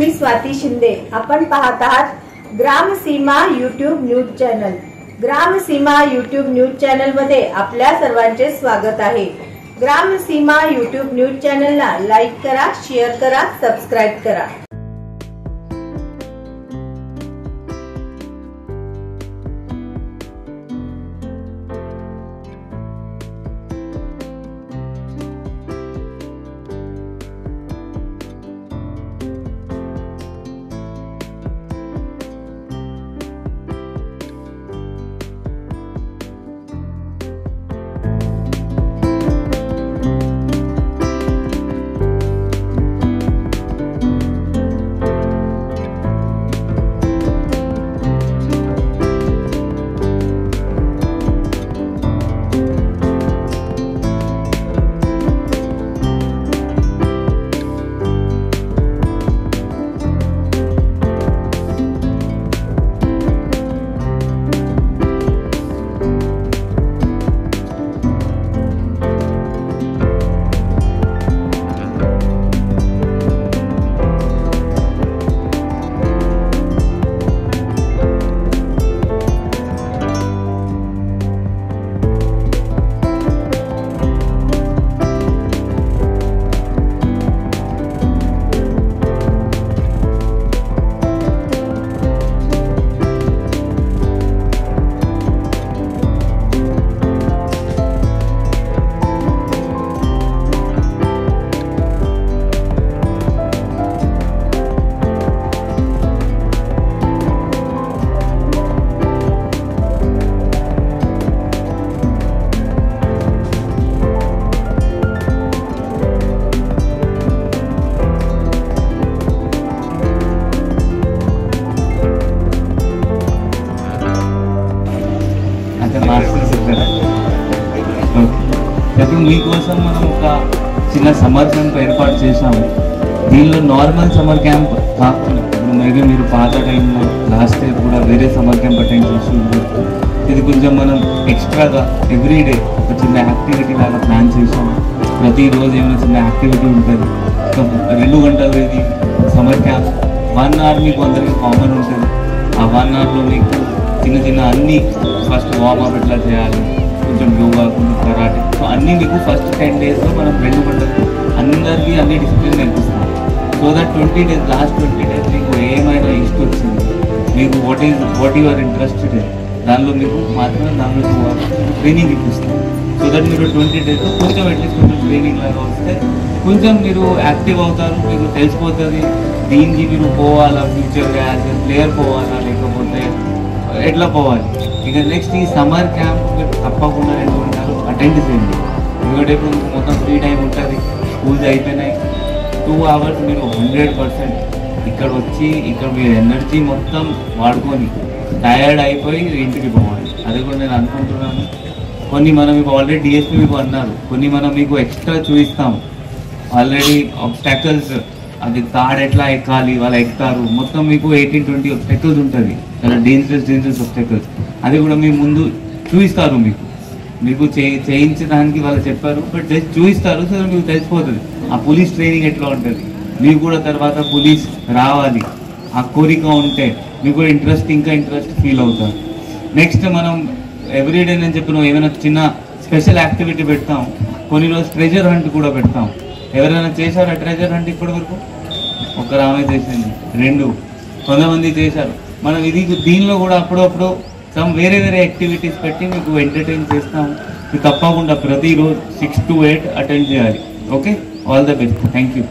मी स्वाती शिंदे। आपण पाहत आहात Gramseema YouTube news channel. Gramseema YouTube news channel मध्ये आपल्या सर्वांचे स्वागत आहे। ग्रामसीमा यूट्यूब न्यूज चॅनलला लाईक करा, शेअर करा, सबस्क्राइब करा। మీకోసం మనం ఒక చిన్న సమ్మర్ క్యాంప్ ఏర్పాటు చేశాము। దీనిలో నార్మల్ సమ్మర్ క్యాంప్ కాకుండా ఇప్పుడు మేబీ మీరు పాత టైంలో లాస్ట్ ఇయర్ కూడా వేరే సమ్మర్ క్యాంప్ అటెండ్ చేసి ఉండొచ్చు। ఇది కొంచెం మనం ఎక్స్ట్రాగా ఎవ్రీడే ఒక చిన్న యాక్టివిటీ లాగా ప్లాన్ చేసాము। ప్రతిరోజు ఏమైనా చిన్న యాక్టివిటీ ఉంటుంది। 2 గంటలు ఇది సమ్మర్ క్యాంప్ 1 అవర్ మీకు అందరికీ కామన్ ఉంటుంది। ఆ 1 అవర్లో మీకు చిన్న చిన్న అన్నీ ఫస్ట్ వార్మప్ ఎట్లా చేయాలి, కొంచెం యోగా, కొంచెం కరాటే, సో అన్నీ మీకు ఫస్ట్ 10 డేస్లో మనం 2 గంటలు అందరికీ అన్ని డిసిప్లిన్ నేర్పిస్తాం। So that 20 days last 20 days మీకు ఏమైనా ఇష్టం వచ్చింది, మీకు వాట్ యువర్ ఇంట్రెస్టెడ్ దానిలో మీకు మాత్రమే దానిలో ట్రైనింగ్ ఇప్పిస్తాం। సో దట్ మీరు 20 డేస్ కొంచెం అట్లీస్ట్ కొంచెం ట్రైనింగ్ లాగా వస్తే కొంచెం మీరు యాక్టివ్ అవుతారు, మీకు తెలిసిపోతుంది దీనికి మీరు పోవాలా, ఫ్యూచర్గా యాజ్ ఎ ప్లేయర్ పోవాలా లేకపోతే ఎట్లా పోవాలి। ఇక నెక్స్ట్ ఈ సమ్మర్ క్యాంప్ తప్పకుండా 2 గంటలు అటెండ్ చేయండి। ఎందుకంటే ఇప్పుడు మొత్తం ఫ్రీ టైం ఉంటుంది, స్కూల్స్ అయిపోయినాయి। 2 అవర్స్ మీరు 100% ఇక్కడ వచ్చి ఇక్కడ మీరు ఎనర్జీ మొత్తం వాడుకొని టయర్డ్ అయిపోయి ఇంటికి పోవాలి। అది కూడా నేను అనుకుంటున్నాను। కొన్ని మనం మీకు ఆల్రెడీ డిఎస్పీ మీకు అన్నారు, కొన్ని మనం మీకు ఎక్స్ట్రా చూపిస్తాము ఆల్రెడీ ఆబ్స్టాకల్స్, అది తాడు ఎట్లా ఎక్కాలి వాళ్ళు ఎక్కుతారు, మొత్తం మీకు 18-20 ఆబ్స్టాకల్స్ ఉంటుంది, చాలా డేంజరస్ ఆబ్స్టాకల్స్, అది కూడా మీ ముందు చూపిస్తారు। మీకు చేయించడానికి వాళ్ళు చెప్పారు, బట్ జస్ట్ చూపిస్తారు, సో మీకు తెలిసిపోతుంది ఆ పోలీస్ ట్రైనింగ్ ఎట్లా ఉంటుంది। మీకు కూడా తర్వాత పోలీస్ రావాలి ఆ కోరిక ఉంటే మీకు కూడా ఇంట్రెస్ట్ ఫీల్ అవుతారు। నెక్స్ట్ మనం ఎవ్రీడే నేను చెప్పిన ఏమైనా చిన్న స్పెషల్ యాక్టివిటీ పెడతాం, కొన్ని రోజు ట్రెజర్ హంట్ కూడా పెడతాం। ఎవరైనా చేశారా ట్రెజర్ హంట్ ఇప్పటి వరకు? ఒకరు ఆమె చేసింది, 2 కొంతమంది చేశారు। మనం దీనిలో కూడా అప్పుడప్పుడు వేరే యాక్టివిటీస్ పెట్టి మీకు ఎంటర్టైన్ చేస్తాము। మీరు తప్పకుండా ప్రతిరోజు 6 to 8 అటెండ్ చేయాలి। Okay, all the best, thank you.